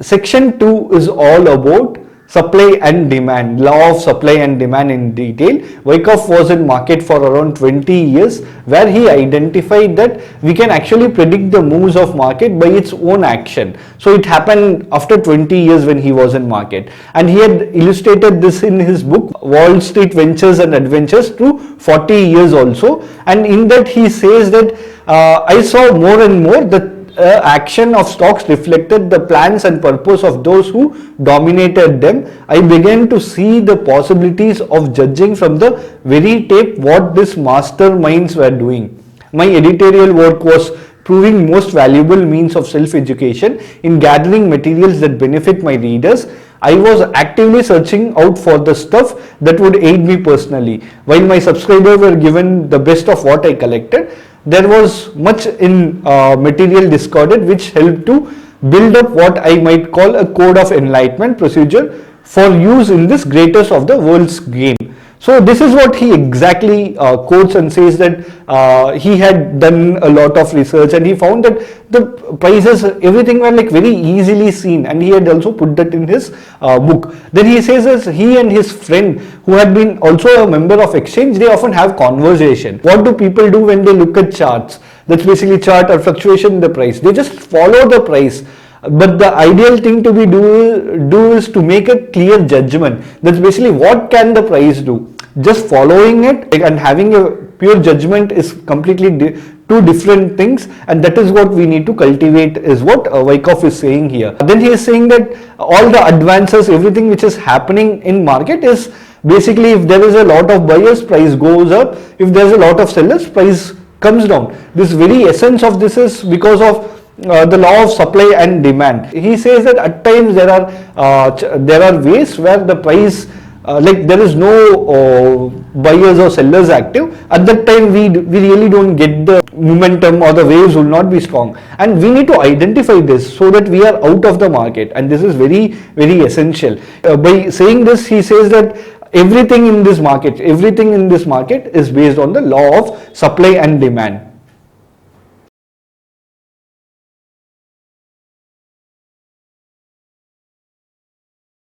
section 2 is all about supply and demand, law of supply and demand in detail. Wyckoff was in market for around 20 years, where he identified that we can actually predict the moves of market by its own action. So it happened after 20 years when he was in market, and he had illustrated this in his book Wall Street Ventures and Adventures through 40 years also. And in that he says that I saw more and more that action of stocks reflected the plans and purpose of those who dominated them. I began to see the possibilities of judging from the very tape what these masterminds were doing. My editorial work was proving most valuable means of self-education in gathering materials that benefit my readers. I was actively searching out for the stuff that would aid me personally. While my subscribers were given the best of what I collected, there was much in material discarded which helped to build up what I might call a code of enlightenment procedure for use in this greatest of the world's game. So this is what he exactly quotes and says that he had done a lot of research and he found that the prices, everything were like very easily seen, and he had also put that in his book. Then he says that he and his friend who had been also a member of exchange, they often have conversation. What do people do when they look at charts? That's basically chart or fluctuation in the price. They just follow the price. But the ideal thing to be do is to make a clear judgment. That's basically what can the price do. Just following it and having a pure judgment is completely two different things, and that is what we need to cultivate, is what Wyckoff is saying here. Then he is saying that all the advances, everything which is happening in market is basically, if there is a lot of buyers, price goes up. If there is a lot of sellers, price comes down. This very essence of this is because of the law of supply and demand. He says that at times there are ways where the price like there is no buyers or sellers active. At that time we really don't get the momentum, or the waves will not be strong, and we need to identify this so that we are out of the market, and this is very, very essential. By saying this, he says that everything in this market is based on the law of supply and demand.